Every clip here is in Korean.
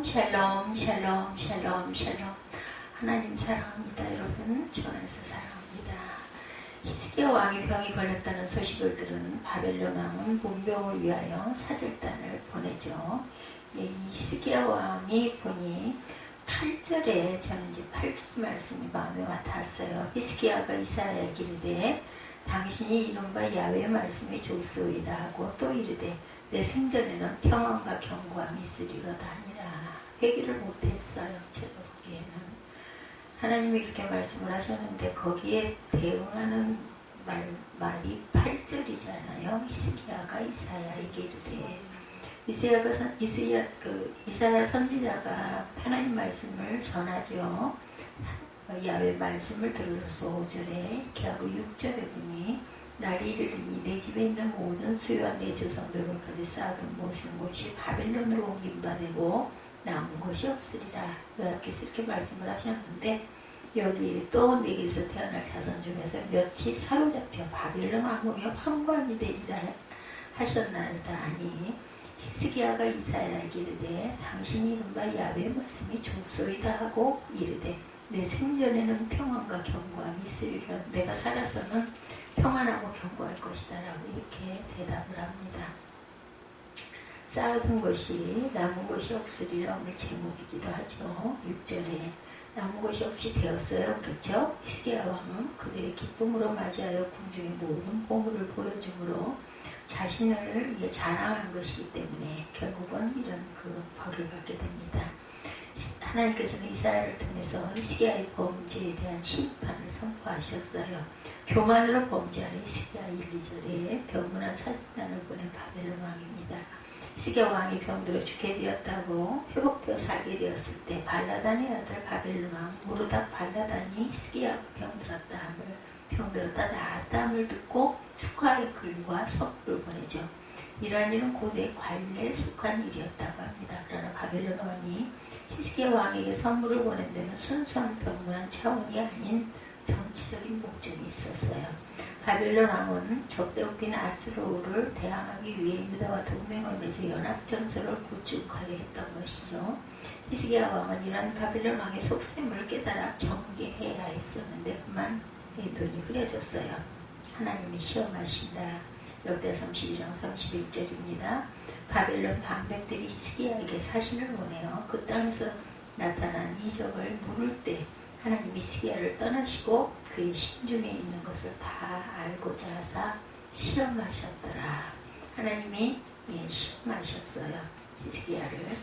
샬롬 샬롬 샬롬 샬롬. 하나님 사랑합니다. 여러분 주 안에서 사랑합니다. 히스기야 왕이 병이 걸렸다는 소식을 들은 바벨론 왕은 문병을 위하여 사절단을 보내죠. 히스기야 왕이 보니 8절에 저는 이제 8절 말씀이 마음에 와닿았어요. 히스기야가 이사야에게 이르되 당신이 이른바 야훼의 말씀이 좋소이다 하고 또 이르되 내 생전에는 평안과 견고함이 있으리로다 하니라. 회개를 못했어요. 제가 보기에는 하나님이 그렇게 말씀을 하셨는데 거기에 대응하는 말이 8절이잖아요. 히스기야가 이사야에게 이르되 이사야 선지자가 하나님 말씀을 전하죠. 야훼 말씀을 들어서 5절에 이렇게 하고 6절에 보니 날이 이르리니 내 집에 있는 모든 수요와 내 조상들까지 쌓아둔 모든 곳이 바벨론으로 옮긴 바 되고 남은 것이 없으리라. 여호와께서 이렇게 말씀을 하셨는데 여기 또 내게서 태어날 자손 중에서 몇이 사로잡혀 바벨론 왕국의 성관이 되리라 하셨나이다. 아니 히스기야가 이사야에게 이르되 당신이 이른바 야훼의 말씀이 좋소이다 하고 이르되 내 생전에는 평안과 견고함이 있으리라. 내가 살아서는 평안하고 견고할 것이다 라고 이렇게 대답을 합니다. 쌓아둔 것이 남은 것이 없으리라. 오늘 제목이기도 하죠. 6절에 남은 것이 없이 되었어요. 그렇죠? 히스기야 왕은 그들의 기쁨으로 맞이하여 궁중의 모든 보물을 보여줌으로 자신을 자랑한 것이기 때문에 결국은 이런 그 벌을 받게 됩니다. 하나님께서는 이사야를 통해서 히스기야의 범죄에 대한 심판을 선포하셨어요. 교만으로 범죄하는 히스기야 1, 2절에 병문안 사절단을 보낸 바벨론 왕입니다. 히스기야 왕이 병들어 죽게 되었다고 회복되어 살게 되었을 때 발라단의 아들 바벨론 왕 무르닥 발라단이 히스기야가 병들었다 나았다함을 듣고 축하의 글과 선물을 보내죠. 이러한 일은 고대 관례에 속한 일이었다고 합니다. 그러나 바벨론 왕이 히스기야 왕에게 선물을 보낸 데는 순수한 병문안 차원이 아닌 정치적인 목적이 있었어요. 바벨론 왕은 적대 웃긴 아스로를 대항하기 위해 유다와 동맹을 맺어 연합정서를 구축하려 했던 것이죠. 히스기야 왕은 이러한 바벨론 왕의 속셈을 깨달아 경계해야 했었는데 그만 눈이 흐려졌어요. 하나님이 시험하신다. 역대하 32장 31절입니다. 바벨론 방백들이 히스기야에게 사신을 보내요. 그 땅에서 나타난 이적을 물을 때 하나님이 히스기야를 떠나시고 그의 심중에 있는 것을 다 알고자 하사 시험하셨더라. 하나님이 시험하셨어요. 히스기야를.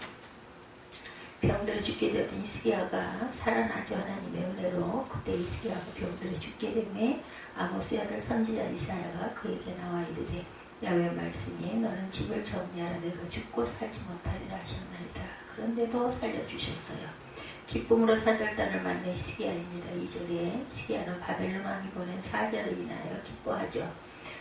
병들어 죽게 되던 히스기야가 살아나죠. 하나님의 은혜로. 그때 히스기야가 병들어 죽게 되매 아모스의 아들 선지자 이사야가 그에게 나와 이르되 야훼의 말씀이 너는 집을 정리하라. 내가 죽고 살지 못하리라 하셨나이다. 그런데도 살려주셨어요. 기쁨으로 사절단을 맞는 히스기야입니다. 2절에 히스기야는 바벨론 왕이 보낸 사자로 인하여 기뻐하죠.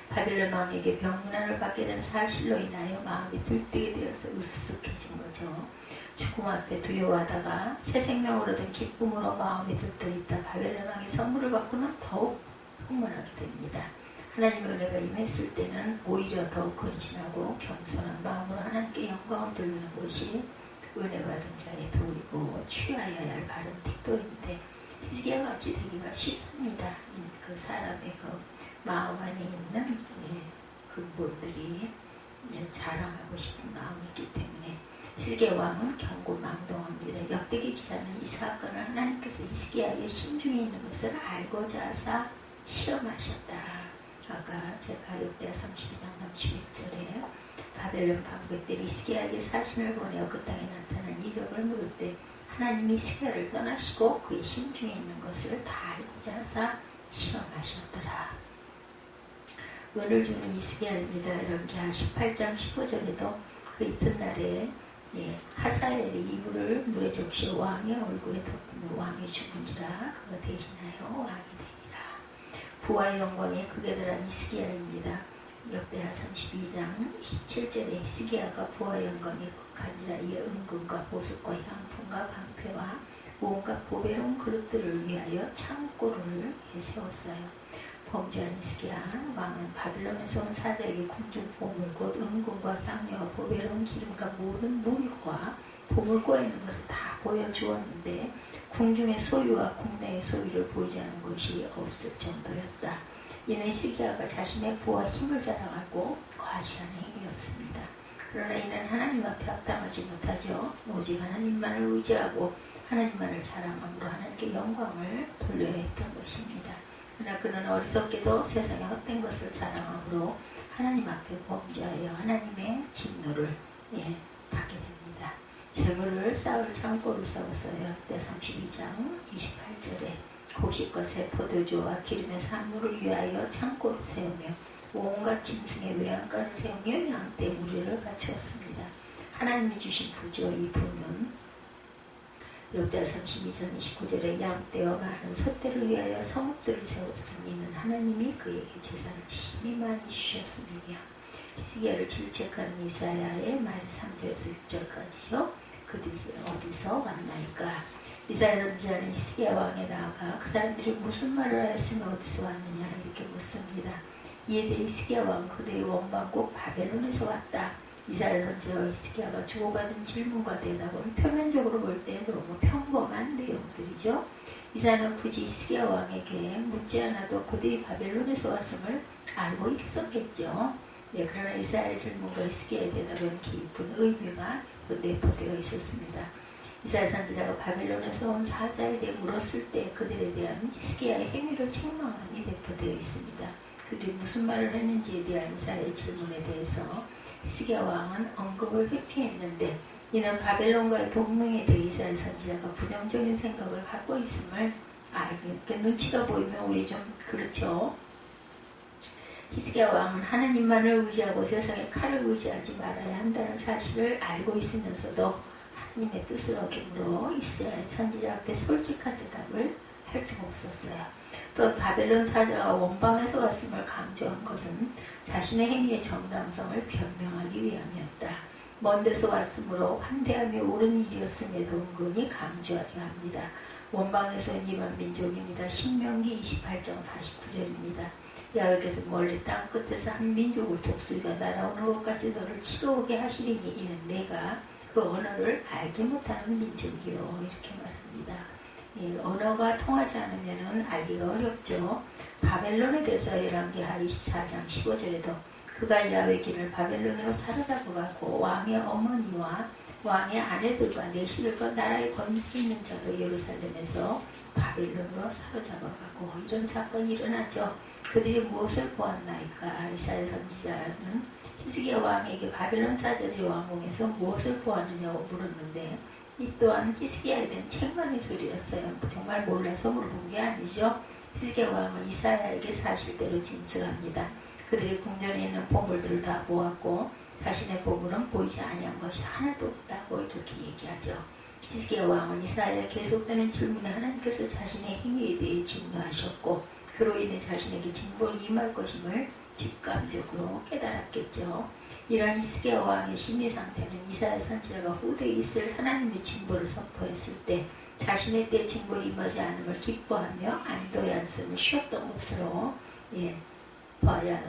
바벨론 왕에게 병문안을 받게 된 사실로 인하여 마음이 들뜨게 되어서 으쓱해진 거죠. 죽음 앞에 두려워하다가 새 생명을 얻은 기쁨으로 마음이 들떠있다 바벨론 왕의 선물을 받고는 더욱 흥분하게 됩니다. 하나님의 은혜가 임했을 때는 오히려 더욱 근신하고 겸손한 마음으로 하나님께 영광을 돌리는 것이 은혜 받은 자의 도리고 취하여야 할 바른 태도인데 히스기야 같이 되기가 쉽습니다. 그 사람의 그 마음 안에 있는 근본들이 자랑하고 싶은 마음이 있기 때문에 히스기야 왕은 경고망동합니다. 역대기 기자는 이 사건을 하나님께서 히스기야의 심중에 있는 것을 알고자 하사 시험하셨다. 아까 제가 역대하 32장 31절에 바벨론 방백들이 히스기야에게 사신을 보내어 그 땅에 나타난 이적을 물을 때 하나님이 히스기야를 떠나시고 그의 심중에 있는 것을 다 알고자 하사 시험하셨더라. 은을 주는 히스기야입니다. 이렇게 18장 15절에도 그 이튿날에 하사엘의 이불을 물에 적셔 왕의 얼굴에 덮으며 왕이 죽은지라 그가 대신하여 왕이 되니라. 부와의 영광이 극에 들한 히스기야입니다. 역대하 32장 17절에 히스기야가 부와의 영광이 극한지라 이에 은금과 보석과 향품과 방패와 온갖 보배로운 그릇들을 위하여 창고를 세웠어요. 범죄한 히스기야 왕은 바빌론에서 온 사자에게 궁중 보물 곧 은금과 향료와 보배로운 기름과 모든 무기와 보물고에 있는 것을 다 보여주었는데 궁중의 소유와 국내의 소유를 보이지 않은 것이 없을 정도였다. 이는 히스기야가 자신의 부와 힘을 자랑하고 과시한 행위였습니다. 그러나 이는 하나님 앞에 합당하지 못하죠. 오직 하나님만을 의지하고 하나님만을 자랑함으로 하나님께 영광을 돌려야 했던 것입니다. 그러나 그는 어리석게도 세상의 헛된 것을 자랑함으로 하나님 앞에 범죄하여 하나님의 진노를 받게 됩니다. 재물을 쌓을 창고를 세웠어요. 때 32장 28절에 곡식과 새 포도주와 기름의 산물을 위하여 창고를 세우며 온갖 짐승의 외양간을 세우며 양떼 무리를 바쳤습니다. 하나님이 주신 부죠. 이 부는 역대 32장 29절에 양떼와 많은 소떼를 위하여 성읍들을 세웠으니 이는 하나님이 그에게 제사를 심히 많이 주셨음이며 히스기야를 질책하는 이사야의 말이 3절에서 6절까지죠. 그들이 어디서 왔나이까? 이사야 선지자는 히스기야 왕에 나아가 그 사람들이 무슨 말을 하였으며 어디서 왔느냐 이렇게 묻습니다. 이에 대해 히스기야 왕 그들이 원방국 바벨론에서 왔다. 이사야 선지자와 히스기야가 주고받은 질문과 대답은 표면적으로 볼 때 너무 평범한 내용들이죠. 이사야는 굳이 히스기야 왕에게 묻지 않아도 그들이 바벨론에서 왔음을 알고 있었겠죠. 그러나 이사야의 질문과 히스기야의 대답은 깊은 의미가 내포되어 있었습니다. 이사야 선지자가 바벨론에서 온 사자에 대해 물었을 때 그들에 대한 히스기야의 행위를 책망하니 내포되어 있습니다. 그들이 무슨 말을 했는지에 대한 이사야의 질문에 대해서 히스기야 왕은 언급을 회피했는데 이는 바벨론과의 동맹에 대해 이사야 선지자가 부정적인 생각을 갖고 있음을 알게 눈치가 보이면 우리 좀 그렇죠. 히스기야 왕은 하나님만을 의지하고 세상의 칼을 의지하지 말아야 한다는 사실을 알고 있으면서도 하나님의 뜻을 어김으로 이사야 선지자 앞에 솔직한 대답을 할 수가 없었어요. 또 바벨론 사자가 원방에서 왔음을 강조한 것은 자신의 행위의 정당성을 변명하기 위함이었다. 먼 데서 왔으므로 환대하며 옳은 일이었음에도 은근히 강조하려 합니다. 원방에서 온 이방 민족입니다. 신명기 28장 49절입니다. 야훼께서 멀리 땅 끝에서 한 민족을 독수리가 날아오는 것 같이 너를 치러오게 하시리니 이는 내가 그 언어를 알지 못하는 민족이요 이렇게 말합니다. 언어가 통하지 않으면 알기가 어렵죠. 바벨론에 대해서 열왕기하 24장 15절에도 그가 야훼 길을 바벨론으로 사로잡아 가고 왕의 어머니와 왕의 아내들과 내시들과 나라의 권세 있는 자도 예루살렘에서 바벨론으로 사로잡아 가고 이런 사건이 일어나죠. 그들이 무엇을 보았나이까? 이사야 선지자는 히스기야 왕에게 바벨론 사자들이 왕궁에서 무엇을 보았느냐고 물었는데 이 또한 히스기야에 대한 책망의 소리였어요. 정말 몰라서 물어본 게 아니죠. 히스기야 왕은 이사야에게 사실대로 진술합니다. 그들이 궁전에 있는 보물들을 다 보았고 자신의 보물은 보이지 아니한 것이 하나도 없다고 이렇게 얘기하죠. 히스기야 왕은 이사야의 계속되는 질문에 하나님께서 자신의 행위에 대해 진노하셨고 그로 인해 자신에게 징벌이 임할 것임을 직감적으로 깨달았겠죠. 이런 히스기야 왕의 심리 상태는 이사야 선지자가 후대에 있을 하나님의 징벌을 선포했을 때 자신의 때 징벌이 임하지 않음을 기뻐하며 안도의 한숨을 쉬었던 것으로 봐야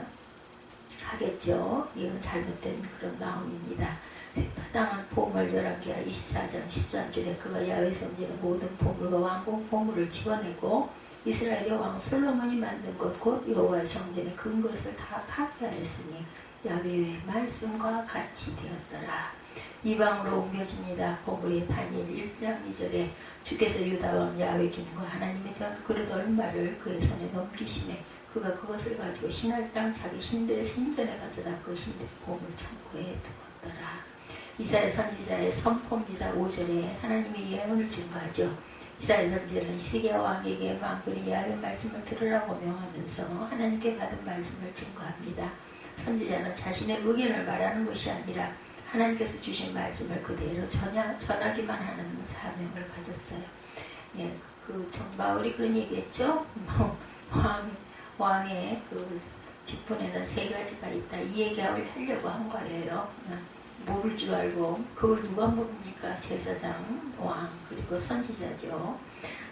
하겠죠. 이건 잘못된 그런 마음입니다. 배파당한 보물 열왕기하 24장 13절에 그가 야훼 성전의 모든 보물과 왕궁 보물을 집어내고 이스라엘의 왕 솔로몬이 만든 것 곧 여호와의 성전의 근것을 다 파괴하였으니 야훼의 말씀과 같이 되었더라. 이방으로 옮겨집니다. 보물이 다니엘 1장 2절에 주께서 유다왕 야훼김과 하나님의 전 그릇 얼마를 그의 손에 넘기시매 그가 그것을 가지고 신할 땅 자기 신들의 신전에 가져다 그 신들의 보물 창고에 두었더라. 이사야 선지자의 선포입니다. 5절에 하나님의 예언을 증거하죠. 이사야 선지자는 히스기야 왕에게 만군의 야훼 말씀을 들으라고 명하면서 하나님께 받은 말씀을 증거합니다. 선지자는 자신의 의견을 말하는 것이 아니라 하나님께서 주신 말씀을 그대로 전하기만 하는 사명을 가졌어요. 그 바울이 그런 얘기했죠. 왕의 그 직분에는 세 가지가 있다. 이 얘기를 하려고 한 거예요. 모를 줄 알고 그걸 누가 모릅니까? 제사장, 왕, 그리고 선지자죠.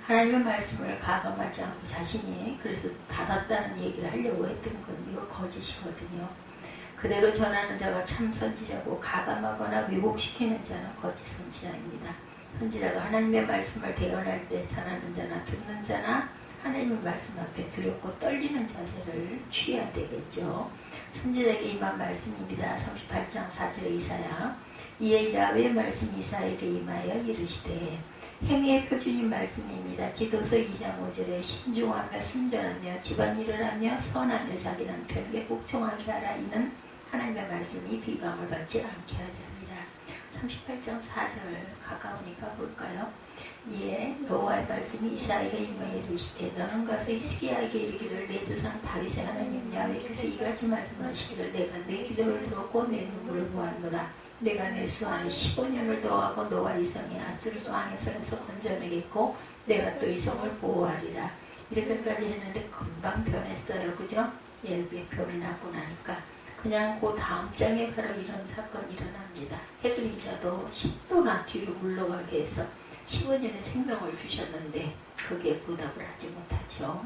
하나님의 말씀을 가감하지 않고 자신이 그래서 받았다는 얘기를 하려고 했던 건 이거 거짓이거든요. 그대로 전하는 자가 참 선지자고 가감하거나 왜곡시키는 자는 거짓 선지자입니다. 선지자가 하나님의 말씀을 대언할 때 전하는 자나 듣는 자나 하나님의 말씀 앞에 두렵고 떨리는 자세를 취해야 되겠죠. 선지자에게 임한 말씀입니다. 38장 4절에 이사야. 이에 야훼의 말씀이 이사야에게 임하여 이르시되, 행위의 표준인 말씀입니다. 디도서 2장 5절에 신중하며 순전하며 집안일을 하며 선하며 자기 남편에게 복종하게 하라. 이는 하나님의 말씀이 비방을 받지 않게 하려 합니다. 38장 4절 가까우니까 볼까요? 이에 여호와의 말씀이 이사야에게 임하여 이르시되, 너는 가서 히스기야에게 이르기를, 내 조상 다윗의 하나님 야훼께서 이같이 말씀하시기를, 내가 내 기도를 들었고 내 눈물을 보았노라. 내가 내 수 안에 15년을 더하고 너와 이 성이 아수르 왕의 손에서 건져내겠고 내가 또 이 성을 보호하리라. 이렇게까지 했는데 금방 변했어요. 그죠? 예루비의 병이 나고 나니까 그냥 그 다음 장에 바로 이런 사건이 일어납니다. 해그림자도 10도나 뒤로 물러가게 해서 15년의 생명을 주셨는데 그게 보답을 하지 못하죠.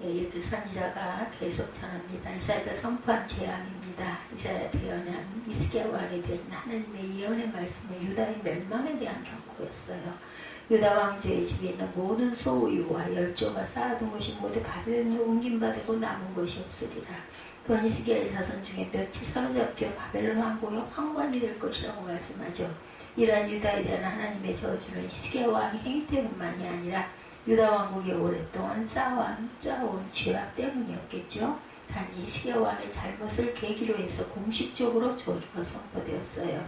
이렇게 선지자가 계속 전합니다. 이사야가 선포한 재앙입니다. 이사야 대언한 히스기야 왕에 대한 하나님의 예언의 말씀은 유다의 멸망에 대한 경고였어요. 유다 왕조의 집에 있는 모든 소유와 열조가 쌓아둔 것이 모두 바벨론으로 옮김받고 남은 것이 없으리라. 또한 히스기야의 자손 중에 몇이 사로잡혀 바벨론 왕국의 황관이 될 것이라고 말씀하죠. 이러한 유다에 대한 하나님의 저주는 히스기야 왕의 행위 때문만이 아니라 유다 왕국이 오랫동안 쌓아온 죄악 때문이었겠죠. 단지 히스기야 왕의 잘못을 계기로 해서 공식적으로 저주가 선포되었어요.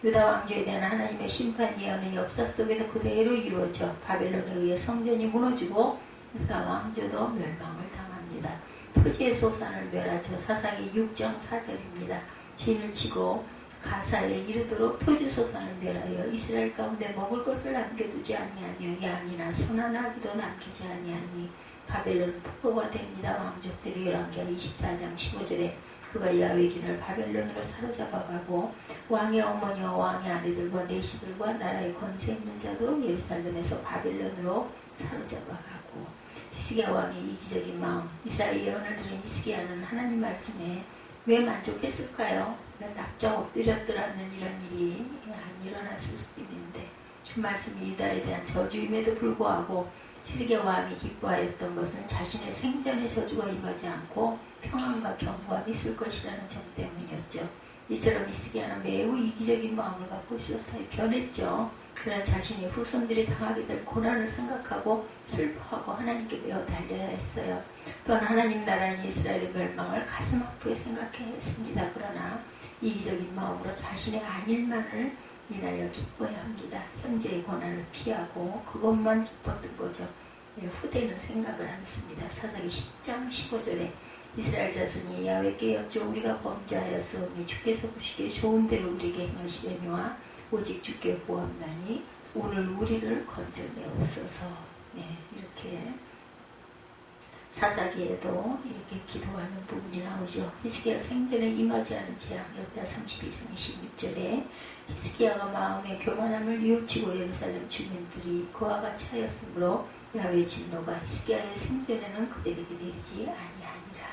유다 왕조에 대한 하나님의 심판 예언은 역사 속에서 그대로 이루어져 바벨론에 의해 성전이 무너지고 유다 왕조도 멸망을 당합니다. 토지의 소산을 멸하죠. 사사기 6장 4절입니다. 진을 치고 가사에 이르도록 토지소산을 멸하여 이스라엘 가운데 먹을 것을 남겨두지 아니하며 양이나 소나 나귀도 남기지 아니하니 바벨론 포로가 됩니다. 왕족들이 열왕기하 24장 15절에 그가 야훼인을 바벨론으로 사로잡아가고 왕의 어머니와 왕의 아내들과 내시들과 나라의 권세 있는 자도 예루살렘에서 바벨론으로 사로잡아가고 히스기야 왕의 이기적인 마음, 이사야 예언을 들은 히스기야는 하나님 말씀에 왜 만족했을까요? 납작 엎드렸더라면 이런 일이 안 일어났을 수도 있는데 그 말씀이 유다에 대한 저주임에도 불구하고 히스기야 왕이 기뻐하였던 것은 자신의 생전의 저주가 임하지 않고 평안과 경고함이 있을 것이라는 점 때문이었죠. 이처럼 히스기야는 매우 이기적인 마음을 갖고 있었어요. 변했죠. 그러나 자신의 후손들이 당하게 될 고난을 생각하고 슬퍼하고 하나님께 매어 달려야 했어요. 또한 하나님 나라인 이스라엘의 멸망을 가슴 아프게 생각해야 했습니다. 그러나 이기적인 마음으로 자신의 안일만을 인하여 기뻐해야 합니다. 현재의 고난을 피하고 그것만 기뻤던 거죠. 후대는 생각을 않습니다. 사사기 10장 15절에 이스라엘 자손이 야훼께 여쭈어 우리가 범죄하였으니 주께서 보시기에 좋은 대로 우리에게 행하시려니와 오직 주께 보았나니 오늘 우리를 건져내옵소서. 네, 이렇게 사사기에도 이렇게 기도하는 부분이 나오죠. 히스기야 생전에 임하지 않은 재앙, 역대 32장 26절에 히스기야가 마음의 교만함을 뉘우치고 예루살렘 주민들이 그와 같이 하였으므로 야훼의 진노가 히스기야의 생전에는 그들에게 내리지 아니하니라.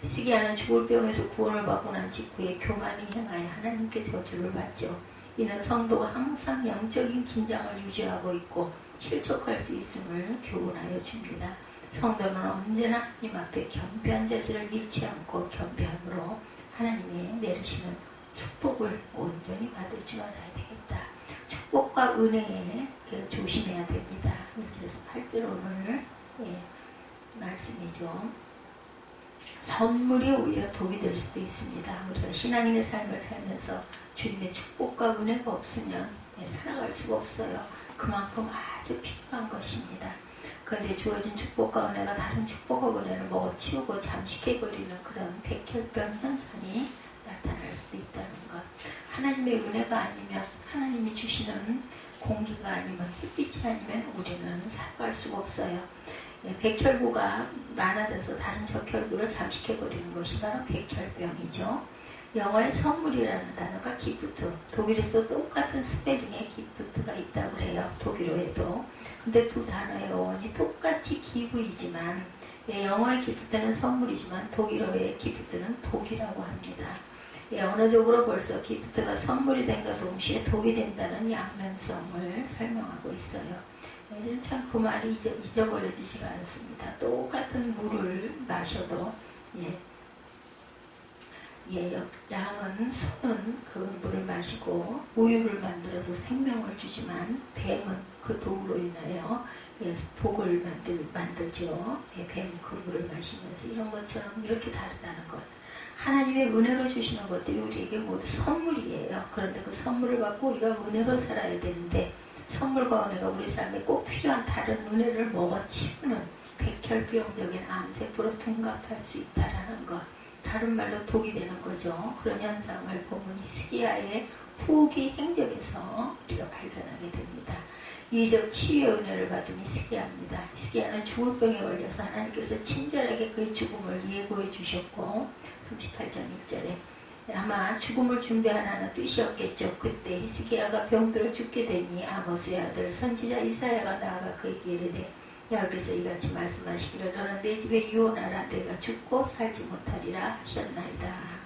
히스기야는 죽을 병에서 구원을 받고 난 직후에 교만히 행하여 하나님께 저주를 받죠. 이는 성도가 항상 영적인 긴장을 유지하고 있고 실족할 수 있음을 교훈하여 줍니다. 성도는 언제나 하나님 앞에 겸비한 자세를 잃지 않고 겸비함으로 하나님이 내리시는 축복을 온전히 받을 줄 알아야 되겠다. 축복과 은혜에 조심해야 됩니다. 1절에서 8절 오늘 말씀이죠. 선물이 오히려 독이 될 수도 있습니다. 우리가 신앙인의 삶을 살면서 주님의 축복과 은혜가 없으면 살아갈 수가 없어요. 그만큼 아주 필요한 것입니다. 그런데 주어진 축복과 은혜가 다른 축복과 은혜를 먹어치우고 잠식해버리는 그런 백혈병 현상이 나타날 수도 있다는 것. 하나님의 은혜가 아니면 하나님이 주시는 공기가 아니면 햇빛이 아니면 우리는 살아갈 수가 없어요. 백혈구가 많아져서 다른 적혈구를 잠식해버리는 것이 바로 백혈병이죠. 영어의 선물이라는 단어가 기프트, 독일에서 똑같은 스펠링의 기프트가 있다고 해요. 독일어에도. 근데 두 단어의 어원이 똑같이 기부이지만 예, 영어의 기프트는 선물이지만 독일어의 기프트는 독이라고 합니다. 예, 언어적으로 벌써 기프트가 선물이 된과 동시에 독이 된다는 양면성을 설명하고 있어요. 요즘 참 그 말이 잊어버려지지가 않습니다. 똑같은 물을 마셔도 양은 소는 그 물을 마시고 우유를 만들어서 생명을 주지만 뱀은 그 독으로 인하여 독을 만들죠. 뱀 그 물을 마시면서 이런 것처럼 이렇게 다르다는 것. 하나님의 은혜로 주시는 것들이 우리에게 모두 선물이에요. 그런데 그 선물을 받고 우리가 은혜로 살아야 되는데 선물과 은혜가 우리 삶에 꼭 필요한 다른 은혜를 먹어치우는 백혈병적인 암세포로 둔갑할 수 있다라는 것. 다른 말로 독이 되는 거죠. 그런 현상을 보면 히스기야의 후기 행적에서 우리가 발견하게 됩니다. 이적 치유의 은혜를 받은 히스기야입니다. 히스기야는 죽을 병에 걸려서 하나님께서 친절하게 그의 죽음을 예고해 주셨고 38장 1절에 아마 죽음을 준비하라는 뜻이었겠죠. 그때 히스기야가 병들어 죽게 되니 아모스의 아들 선지자 이사야가 나아가 그에게 이르되 여기서 이같이 말씀하시기를 너는 내 집에 유언하라 내가 죽고 살지 못하리라 하셨나이다.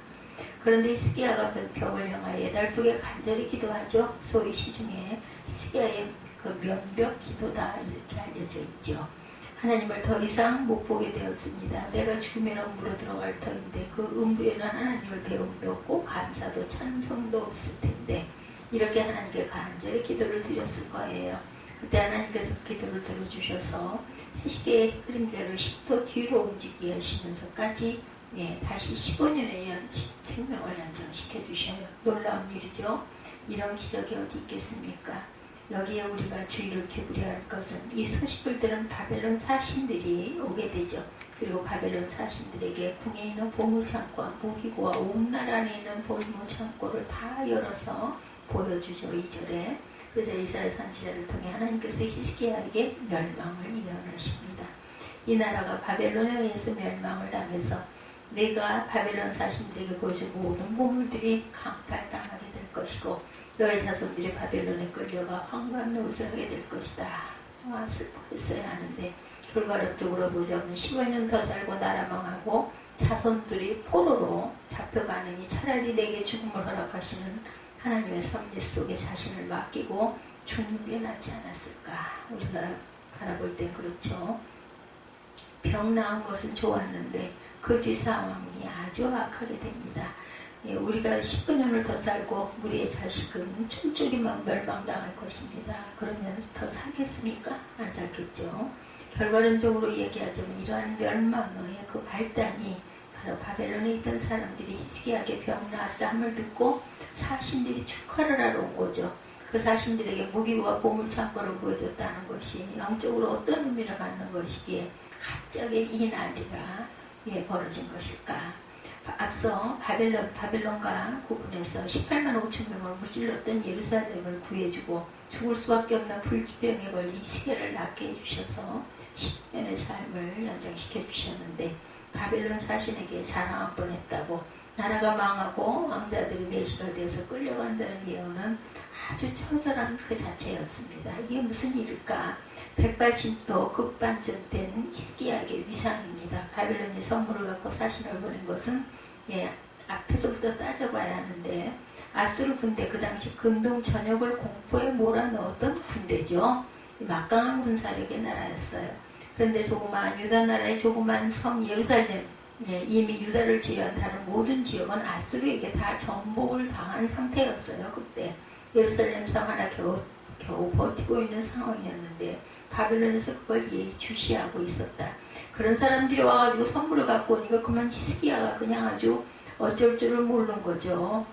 그런데 히스기야가 병을 향하여 8북에 간절히 기도하죠. 소위 시중에 히스기야의 그 면벽 기도다 이렇게 알려져 있죠. 하나님을 더 이상 못 보게 되었습니다. 내가 죽으면 음부로 들어갈 터인데 그 음부에는 하나님을 배움도 없고 감사도 찬송도 없을 텐데 이렇게 하나님께 간절히 기도를 드렸을 거예요. 그때 하나님께서 기도를 들어주셔서 히스기야의 그림자를 10도 뒤로 움직이게 하시면서까지 다시 15년의 생명을 연장시켜 주셔요. 놀라운 일이죠. 이런 기적이 어디 있겠습니까? 여기에 우리가 주의를 기울여야 할 것은 이 소식을 들은 바벨론 사신들이 오게 되죠. 그리고 바벨론 사신들에게 궁에 있는 보물창고와 무기고와 온 나라 안에 있는 보물창고를 다 열어서 보여주죠. 2절에. 그래서 이사야 선지자를 통해 하나님께서 히스기야에게 멸망을 예언하십니다. 이 나라가 바벨론에 의해서 멸망을 당해서 내가 바벨론 사신들에게 보여준 모든 보물들이 강탈당하게 될 것이고 너의 자손들이 바벨론에 끌려가 황무한 노릇을 하게 될 것이다. 슬퍼했어야 하는데 결과론적으로 보자면 15년 더 살고 나라 망하고 자손들이 포로로 잡혀가느니 차라리 내게 죽음을 허락하시는 하나님의 섭리 속에 자신을 맡기고 죽는 게 낫지 않았을까. 우리가 바라볼 땐 그렇죠. 병 나은 것은 좋았는데 거지 상황이 아주 악하게 됩니다. 우리가 19년을 더 살고 우리의 자식은 쫄쫄이만 멸망당할 것입니다. 그러면 더 살겠습니까? 안 살겠죠. 결과론적으로 얘기하자면 이러한 멸망의 그 발단이 바로 바벨론에 있던 사람들이 히스기야에게 병 나았다함을 듣고 사신들이 축하를 하러 온 거죠. 그 사신들에게 무기와 보물창고를 보여줬다는 것이 영적으로 어떤 의미를 갖는 것이기에 갑자기 이 난리가 벌어진 것일까. 앞서 바벨론과 구분해서 18만 5천 명을 무찔렀던 예루살렘을 구해주고 죽을 수밖에 없는 불병에 걸린 히스기야를 낫게 해주셔서 10년의 삶을 연장시켜 주셨는데 바벨론 사신에게 자랑할 뻔했다고 나라가 망하고 왕자들이 내시가 돼서 끌려간다는 예언은 아주 처절한 그 자체였습니다. 이게 무슨 일일까? 백발진도 급반전된 히스기야에게 위상입니다. 바벨론이 선물을 갖고 사신을 보낸 것은 앞에서부터 따져봐야 하는데 아수르 군대 그 당시 근동 전역을 공포에 몰아넣었던 군대죠. 막강한 군사력의 나라였어요. 그런데 조그마한 유다 나라의 조그마한 성 예루살렘 이미 유다를 제외한 다른 모든 지역은 아수르에게 다 정복을 당한 상태였어요. 그때 예루살렘 성 하나 겨우 버티고 있는 상황이었는데 바벨론에서 그걸 예의주시하고 있었다. 그런 사람들이 와가지고 선물을 갖고 오니까 그만 히스기야가 그냥 아주 어쩔 줄을 모르는 거죠.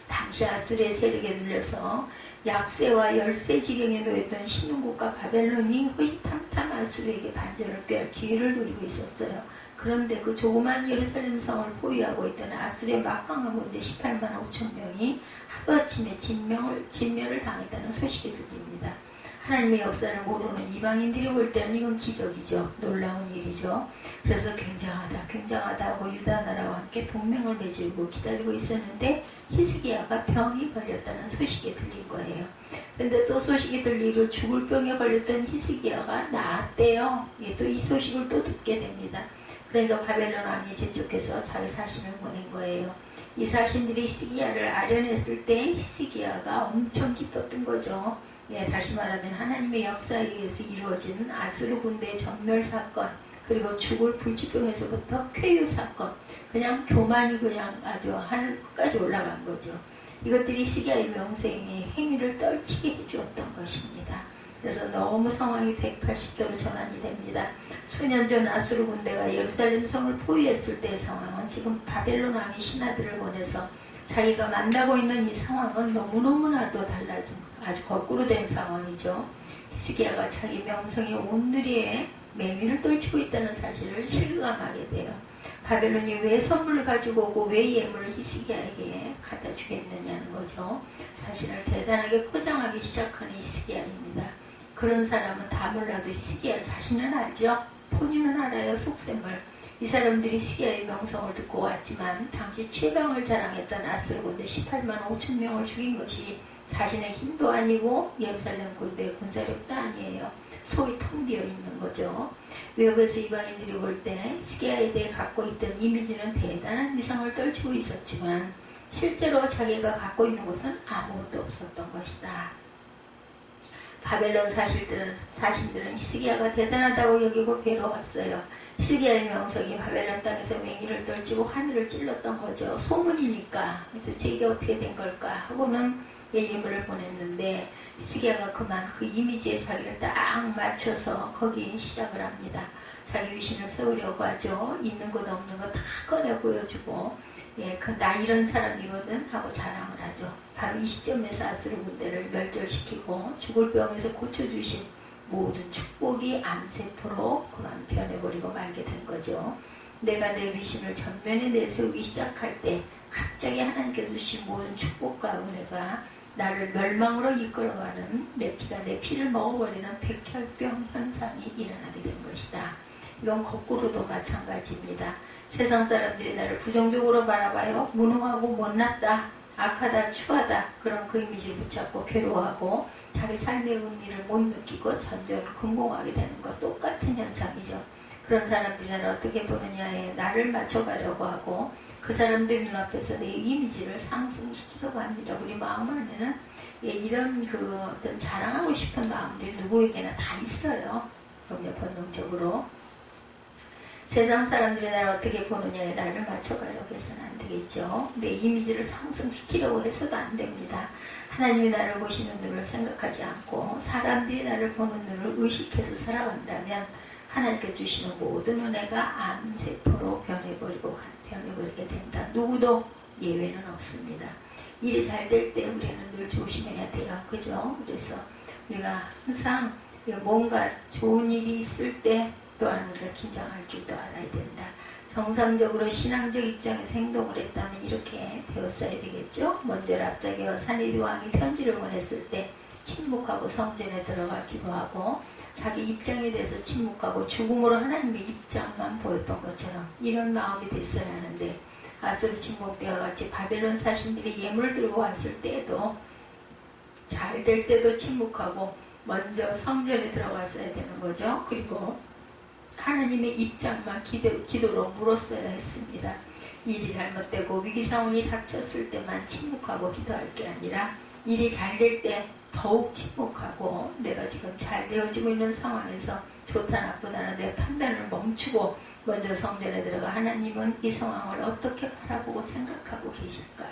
당시 아수르의 세력에 눌려서 약세와 열세 지경에 놓였던 신흥국가 바벨론이 호시탐탐 아수르에게 반전을 꾀할 기회를 노리고 있었어요. 그런데 그 조그만 예루살렘 성을 보유하고 있던 아수르의 막강한 군대 18만 5천 명이 하루아침에 진멸을 당했다는 소식이 들립니다. 하나님의 역사를 모르는 이방인들이 볼 때는 이건 기적이죠. 놀라운 일이죠. 그래서 굉장하다 하고 유다 나라와 함께 동맹을 맺고 기다리고 있었는데 히스기야가 병이 걸렸다는 소식이 들린 거예요. 근데 또 소식이 들리고 죽을 병에 걸렸던 히스기야가 나았대요. 또 이 소식을 또 듣게 됩니다. 그러니까 바벨론 왕이 재촉해서 자기 사신을 보낸 거예요. 이 사신들이 히스기야를 아련했을 때 히스기야가 엄청 기뻤던 거죠. 다시 말하면 하나님의 역사에 의해서 이루어지는 아수르 군대의 전멸 사건, 그리고 죽을 불치병에서부터 쾌유 사건, 그냥 교만이 그냥 아주 하늘 끝까지 올라간 거죠. 이것들이 히스기야의 명성의 행위를 떨치게 해주었던 것입니다. 그래서 너무 상황이 180도로 전환이 됩니다. 수년 전 아수르 군대가 예루살렘 성을 포위했을 때의 상황은 지금 바벨론 왕이 신하들을 보내서 자기가 만나고 있는 이 상황은 너무너무나도 달라진 아주 거꾸로 된 상황이죠. 히스기야가 자기 명성의 온누리에 맹위를 떨치고 있다는 사실을 실감하게 돼요. 바벨론이 왜 선물을 가지고 오고 왜 예물을 히스기야에게 갖다 주겠느냐는 거죠. 자신을 대단하게 포장하기 시작하는 히스기야입니다. 그런 사람은 다 몰라도 히스기야 자신은 알죠. 본인은 알아요. 속셈을. 이 사람들이 히스기야의 명성을 듣고 왔지만 당시 최강을 자랑했던 아수르 군대 18만 5천 명을 죽인 것이 자신의 힘도 아니고 예루살렘 군대의 군사력도 아니에요. 속이 텅 비어 있는 거죠. 외부에서 이방인들이 볼 때 히스기야에 대해 갖고 있던 이미지는 대단한 위상을 떨치고 있었지만 실제로 자기가 갖고 있는 것은 아무것도 없었던 것이다. 바벨론 사신들은 히스기야가 대단하다고 여기고 뵈러 왔어요. 히스기야의 명성이 바벨론 땅에서 맹위를 떨치고 하늘을 찔렀던 거죠. 소문이니까 도대체 이게 어떻게 된 걸까 하고는 예물을 보냈는데 히스기야가 그만 그 이미지에 자기를 딱 맞춰서 거기 시작을 합니다. 자기 위신을 세우려고 하죠. 있는 것 없는 거 다 꺼내 보여주고 나 이런 사람이거든 하고 자랑을 하죠. 바로 이 시점에서 아수르 군대를 멸절시키고 죽을 병에서 고쳐주신 모든 축복이 암세포로 그만 변해버리고 말게 된 거죠. 내가 내 위신을 전면에 내세우기 시작할 때 갑자기 하나님께서 주신 모든 축복과 은혜가 나를 멸망으로 이끌어가는 내 피가 내 피를 먹어버리는 백혈병 현상이 일어나게 된 것이다. 이건 거꾸로도 마찬가지입니다. 세상 사람들이 나를 부정적으로 바라봐요. 무능하고 못났다, 악하다, 추하다, 그런 그 이미지를 붙잡고 괴로워하고 자기 삶의 의미를 못 느끼고 전전 금공하게 되는 것 똑같은 현상이죠. 그런 사람들이 나를 어떻게 보느냐에 나를 맞춰가려고 하고 그 사람들 눈앞에서 내 이미지를 상승시키려고 합니다. 우리 마음 안에는 이런 그 어떤 자랑하고 싶은 마음들이 누구에게나 다 있어요. 보면 본능적으로. 세상 사람들이 나를 어떻게 보느냐에 나를 맞춰가려고 해서는 안 되겠죠. 내 이미지를 상승시키려고 해서도 안 됩니다. 하나님이 나를 보시는 눈을 생각하지 않고 사람들이 나를 보는 눈을 의식해서 살아간다면 하나님께 주시는 모든 은혜가 암세포로 변해버리게 된다. 누구도 예외는 없습니다. 일이 잘 될 때 우리는 늘 조심해야 돼요. 그죠? 그래서 우리가 항상 뭔가 좋은 일이 있을 때 또한 우리가 긴장할 줄도 알아야 된다. 정상적으로 신앙적 입장에서 행동을 했다면 이렇게 되었어야 되겠죠. 먼저 랍사게와 사니리 왕이 편지를 보냈을 때 침묵하고 성전에 들어가 기도하고 자기 입장에 대해서 침묵하고 죽음으로 하나님의 입장만 보였던 것처럼 이런 마음이 됐어야 하는데 아수르 침묵대와 같이 바벨론 사신들이 예물을 들고 왔을 때에도 잘 될 때도 침묵하고 먼저 성전에 들어갔어야 되는 거죠. 그리고 하나님의 입장만 기도로 물었어야 했습니다. 일이 잘못되고 위기 상황이 닥쳤을 때만 침묵하고 기도할 게 아니라 일이 잘 될 때 더욱 침묵하고 내가 지금 잘 되어지고 있는 상황에서 좋다 나쁘다는 내 판단을 멈추고 먼저 성전에 들어가 하나님은 이 상황을 어떻게 바라보고 생각하고 계실까?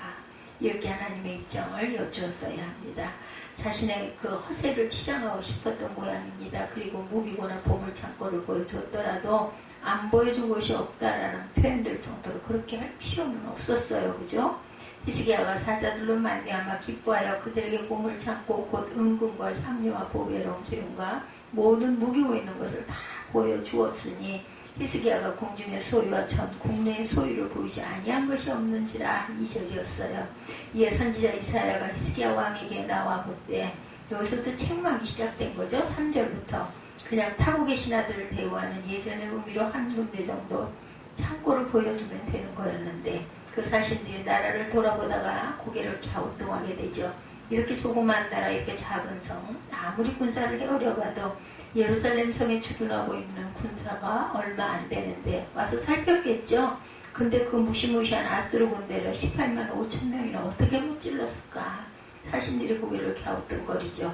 이렇게 하나님의 입장을 여쭈었어야 합니다. 자신의 그 허세를 치장하고 싶었던 모양입니다. 그리고 무기고나 보물창고를 보여줬더라도 안 보여준 것이 없다라는 표현들 정도로 그렇게 할 필요는 없었어요. 그죠? 히스기야가 사자들로 말미암아 기뻐하여 그들에게 보물창고 곧 은금과 향료와 보배로운 기름과 모든 무기고 있는 것을 다 보여주었으니 히스기야가 궁중의 소유와 전 국내의 소유를 보이지 아니한 것이 없는지라 2절이었어요. 이에 선지자 이사야가 히스기야 왕에게 나와 묻되 여기서부터 책망이 시작된 거죠. 3절부터. 그냥 타고 계신 아들을 대우하는 예전의 의미로 한 군데 정도 창고를 보여주면 되는 거였는데 그 자신들이 나라를 돌아보다가 고개를 갸우뚱하게 되죠. 이렇게 조그만 나라, 이렇게 작은 성, 아무리 군사를 해오려 봐도 예루살렘 성에 주둔하고 있는 군사가 얼마 안 되는데 와서 살폈겠죠. 근데 그 무시무시한 아수르 군대를 18만 5천 명이나 어떻게 무찔렀을까. 자신들이 고개를 갸우뚱거리죠.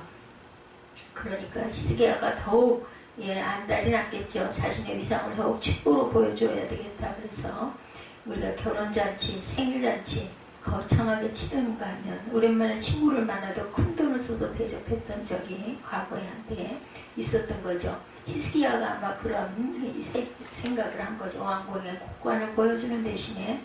그러니까 히스기야가 더욱 안달이 났겠죠. 자신의 위상을 더욱 축복으로 보여줘야 되겠다. 그래서 우리가 결혼잔치, 생일잔치 거창하게 치르는가 하면 오랜만에 친구를 만나도 큰 돈을 써서 대접했던 적이 과거에 한때 있었던 거죠. 히스기야가 아마 그런 생각을 한 거죠. 왕궁의 국관을 보여주는 대신에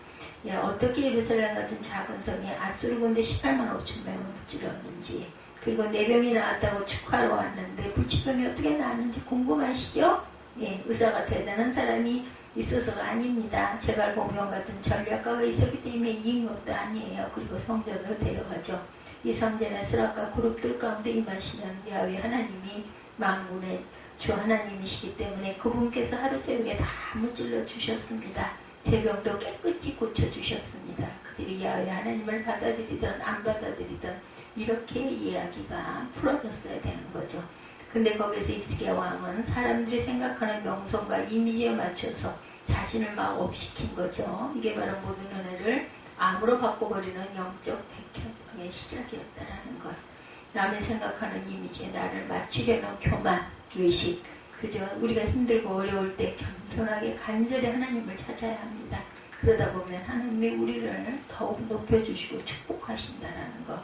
어떻게 예루살렘 같은 작은 성에 아수르 군대 18만 5천 명을 무찔렀는지, 그리고 4병이 나왔다고 축하하러 왔는데 불치병이 어떻게 나왔는지 궁금하시죠? 의사가 대단한 사람이 있어서가 아닙니다. 제갈공명 같은 전략가가 있었기 때문에 이긴 것도 아니에요. 그리고 성전으로 데려가죠. 이 성전의 스락과 그룹들 가운데 임하시는 야훼 하나님이 만군의 주 하나님이시기 때문에 그분께서 하루 새벽에 다 무찔러 주셨습니다. 제 병도 깨끗이 고쳐주셨습니다. 그들이 야훼 하나님을 받아들이든 안 받아들이든 이렇게 이야기가 풀어졌어야 되는 거죠. 근데 거기서 히스기야 왕은 사람들이 생각하는 명성과 이미지에 맞춰서 자신을 막 업시킨 거죠. 이게 바로 모든 은혜를 암으로 바꿔버리는 영적 백혈병의 시작이었다라는 것. 남이 생각하는 이미지에 나를 맞추려는 교만, 외식. 그저 우리가 힘들고 어려울 때 겸손하게 간절히 하나님을 찾아야 합니다. 그러다 보면 하나님이 우리를 더욱 높여주시고 축복하신다라는 것.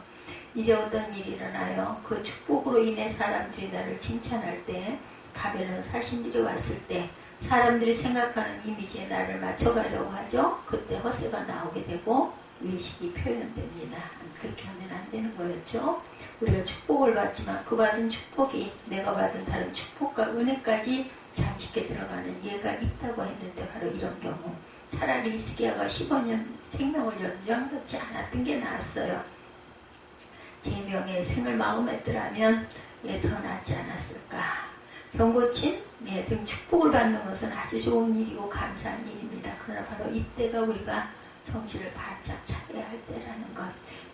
이제 어떤 일이 일어나요? 그 축복으로 인해 사람들이 나를 칭찬할 때, 바벨론 사신들이 왔을 때 사람들이 생각하는 이미지에 나를 맞춰가려고 하죠. 그때 허세가 나오게 되고 외식이 표현됩니다. 그렇게 하면 안 되는 거였죠. 우리가 축복을 받지만 그 받은 축복이 내가 받은 다른 축복과 은혜까지 잠식게 들어가는 예가 있다고 했는데 바로 이런 경우 차라리 히스기야가 15년 생명을 연장받지 않았던 게 나았어요. 제 명예 생을 마음했더라면 더 낫지 않았을까. 병고침, 등 축복을 받는 것은 아주 좋은 일이고 감사한 일입니다. 그러나 바로 이때가 우리가 정신을 바짝 차려야 할 때라는 것.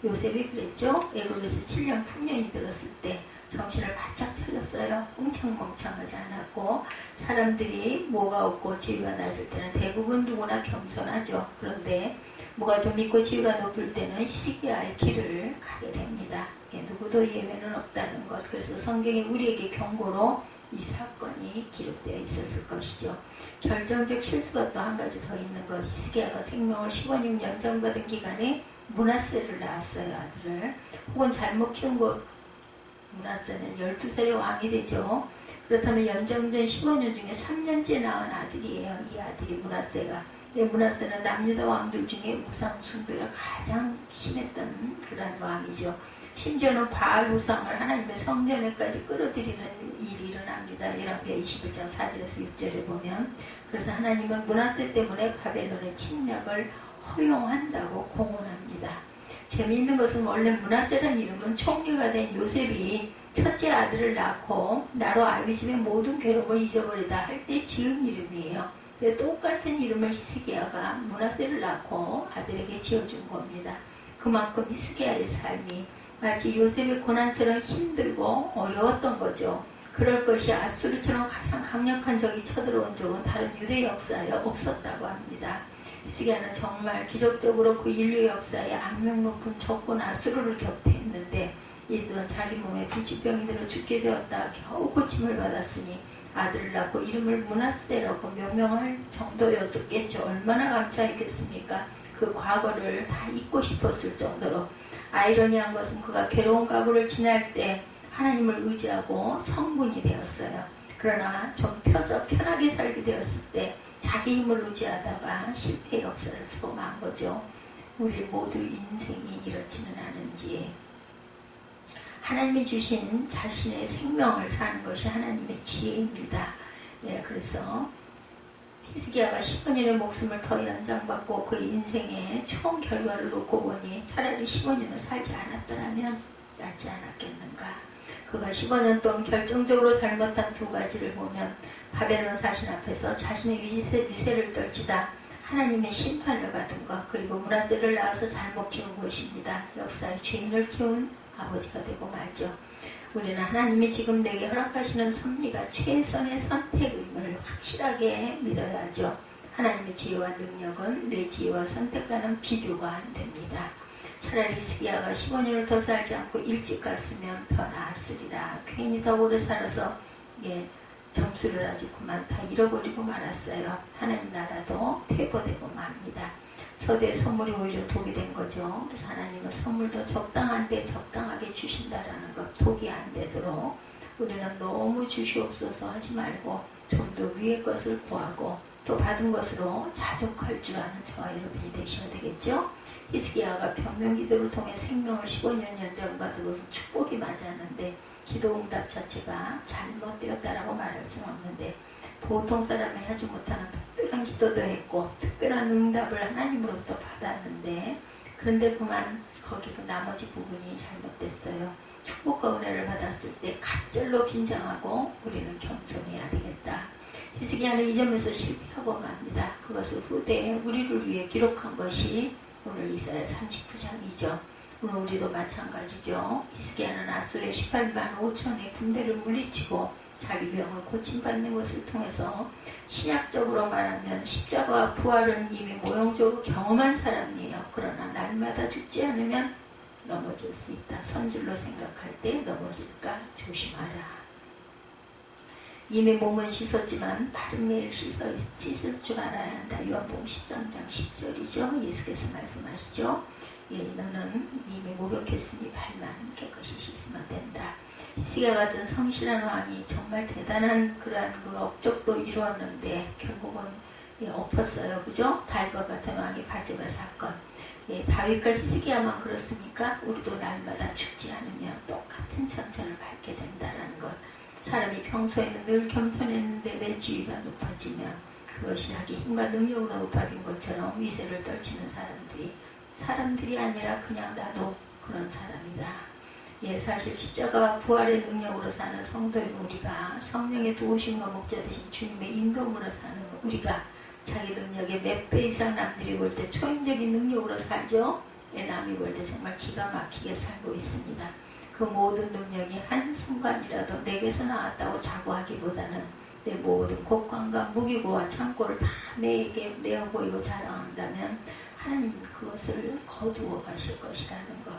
요셉이 그랬죠. 애굽에서 7년 풍년이 들었을 때 정신을 바짝 차렸어요. 웅창멍청하지 않았고 사람들이 뭐가 없고 지위가 낮을 때는 대부분 누구나 겸손하죠. 그런데 뭐가 좀 있고 지위가 높을 때는 히스기야의 길을 가게 됩니다. 누구도 예외는 없다는 것. 그래서 성경이 우리에게 경고로 이 사건이 기록되어 있었을 것이죠. 결정적 실수가 또 한 가지 더 있는 것. 히스기야가 생명을 15년 연장받은 기간에 므낫세를 낳았어요. 아들을. 혹은 잘못 키운 것. 므낫세는 12살의 왕이 되죠. 그렇다면 연장전 15년 중에 3년째 낳은 아들이에요. 이 아들이 므낫세가. 므낫세는 남유다 왕들 중에 우상 숭배가 가장 심했던 그런 왕이죠. 심지어는 바알 우상을 하나님의 성전에까지 끌어들이는 일이 일어납니다. 열왕기하 21장 4절에서 6절에 보면. 그래서 하나님은 므낫세 때문에 바벨론의 침략을 허용한다고 공언합니다. 재미있는 것은 원래 므낫세라는 이름은 총리가 된 요셉이 첫째 아들을 낳고 나로 아비집의 모든 괴로움을 잊어버리다 할 때 지은 이름이에요. 똑같은 이름을 히스기야가 므낫세를 낳고 아들에게 지어준 겁니다. 그만큼 히스기야의 삶이 마치 요셉의 고난처럼 힘들고 어려웠던 거죠. 그럴 것이 아수르처럼 가장 강력한 적이 쳐들어온 적은 다른 유대 역사에 없었다고 합니다. 히스기야는 정말 기적적으로 그 인류 역사에 악명 높은 적군 아수르를 격퇴했는데 이제는 자기 몸에 불치병이 들어 죽게 되었다. 겨우 고침을 받았으니 아들을 낳고 이름을 므낫세라고 명명할 정도였었겠죠. 얼마나 감사했겠습니까? 그 과거를 다 잊고 싶었을 정도로. 아이러니한 것은 그가 괴로운 과거를 지날 때 하나님을 의지하고 성군이 되었어요. 그러나 좀 펴서 편하게 살게 되었을 때 자기 힘을 의지하다가 실패의 역사를 쓰고 만 거죠. 우리 모두 인생이 이렇지는 않은지 하나님이 주신 자신의 생명을 사는 것이 하나님의 지혜입니다. 그래서 히스기야가 15년의 목숨을 더 연장받고 그 인생의 총 결과를 놓고 보니 차라리 15년을 살지 않았더라면 낫지 않았겠는가. 그가 15년 동안 결정적으로 잘못한 두 가지를 보면 바벨론 사신 앞에서 자신의 위세를 떨치다 하나님의 심판을 받은 것, 그리고 므낫세를 낳아서 잘못 키운 것입니다. 역사의 죄인을 키운 아버지가 되고 말죠. 우리는 하나님이 지금 내게 허락하시는 섭리가 최선의 선택임을 확실하게 믿어야죠. 하나님의 지혜와 능력은 내 지혜와 선택과는 비교가 안 됩니다. 차라리 히스기야가 15년을 더 살지 않고 일찍 갔으면 더 나았으리라. 괜히 더 오래 살아서 점수를 아주 그만 다 잃어버리고 말았어요. 하나님 나라도 퇴보되고 맙니다. 서대에 선물이 오히려 독이 된 거죠. 그래서 하나님은 선물도 적당한 때 적당하게 주신다라는 것, 독이 안 되도록 우리는 너무 주시옵소서 하지 말고 좀 더 위의 것을 구하고 또 받은 것으로 자족할 줄 아는 저와 여러분이 되셔야 되겠죠. 히스기야가 변명기도를 통해 생명을 15년 연장받은 것은 축복이 맞았는데 기도응답 자체가 잘못되었다라고 말할 수는 없는데, 보통 사람이 하지 못하는 특별한 기도도 했고 특별한 응답을 하나님으로부터 받았는데, 그런데 그만 거기 그 나머지 부분이 잘못됐어요. 축복과 은혜를 받았을 때 갑절로 긴장하고 우리는 겸손해야 되겠다. 히스기야는 이 점에서 실패하고 맙니다. 그것을 후대에 우리를 위해 기록한 것이 오늘 이사야 39장이죠. 오늘 우리도 마찬가지죠. 히스기야는 아수르의 18만 5천의 군대를 물리치고 자기 병을 고침받는 것을 통해서 신약적으로 말하면 십자가와 부활은 이미 모형적으로 경험한 사람이에요. 그러나 날마다 죽지 않으면 넘어질 수 있다. 선줄로 생각할 때 넘어질까 조심하라. 이미 몸은 씻었지만 발은 매일 씻을 줄 알아야 한다. 요한복음 13장 10절이죠. 예수께서 말씀하시죠. 너는 이미 목욕했으니 발만 깨끗이 씻으면 된다. 히스기야 같은 성실한 왕이 정말 대단한 그러한 그 업적도 이루었는데 결국은 엎었어요. 그죠? 다윗과 같은 왕의 바세바 사건. 다윗과 히스기야만 그렇습니까? 우리도 날마다 죽지 않으면 똑같은 천천을 밟게 된다는 것. 사람이 평소에는 늘 겸손했는데 내 지위가 높아지면 그것이 자기 힘과 능력으로 높아진 것처럼 위세를 떨치는 사람들이 아니라 그냥 나도 그런 사람이다. 사실 십자가와 부활의 능력으로 사는 성도인 우리가, 성령의 도우심과 목자 되신 주님의 인도함으로 사는 우리가 자기 능력의 몇 배 이상 남들이 볼 때 초인적인 능력으로 살죠. 남이 볼 때 정말 기가 막히게 살고 있습니다. 그 모든 능력이 한순간이라도 내게서 나왔다고 자부하기보다는 내 모든 곡관과 무기고와 창고를 다 내게 내어 보이고 자랑한다면 하나님은 그것을 거두어 가실 것이라는 것.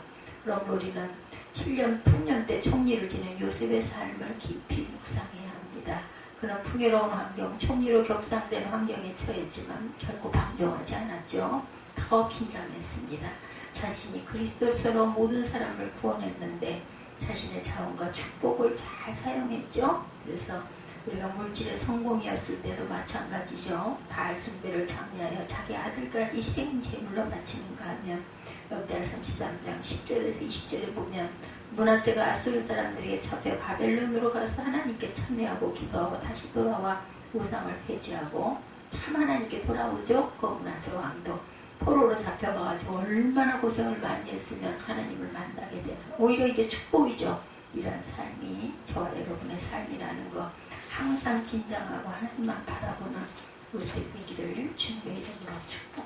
그럼 우리는 7년 풍년 때 총리를 지낸 요셉의 삶을 깊이 묵상해야 합니다. 그런 풍요로운 환경, 총리로 격상된 환경에 처했지만 결코 방종하지 않았죠. 더 긴장했습니다. 자신이 그리스도처럼 모든 사람을 구원했는데 자신의 자원과 축복을 잘 사용했죠. 그래서 우리가 물질의 성공이었을 때도 마찬가지죠. 바알 숭배를 장려하여 자기 아들까지 희생 제물로 바치는가 하면 역대하 33장 10절에서 20절에 보면 므낫세가 아수르 사람들에게 잡혀 바벨론으로 가서 하나님께 참여하고 기도하고 다시 돌아와 우상을 폐지하고 참 하나님께 돌아오죠. 그 므낫세 왕도 포로로 잡혀가지고 얼마나 고생을 많이 했으면 하나님을 만나게 되는, 오히려 이게 축복이죠. 이런 삶이 저와 여러분의 삶이라는 거, 항상 긴장하고 하나님만 바라보는 우리 되기를 주님의 이름으로 축복합니다.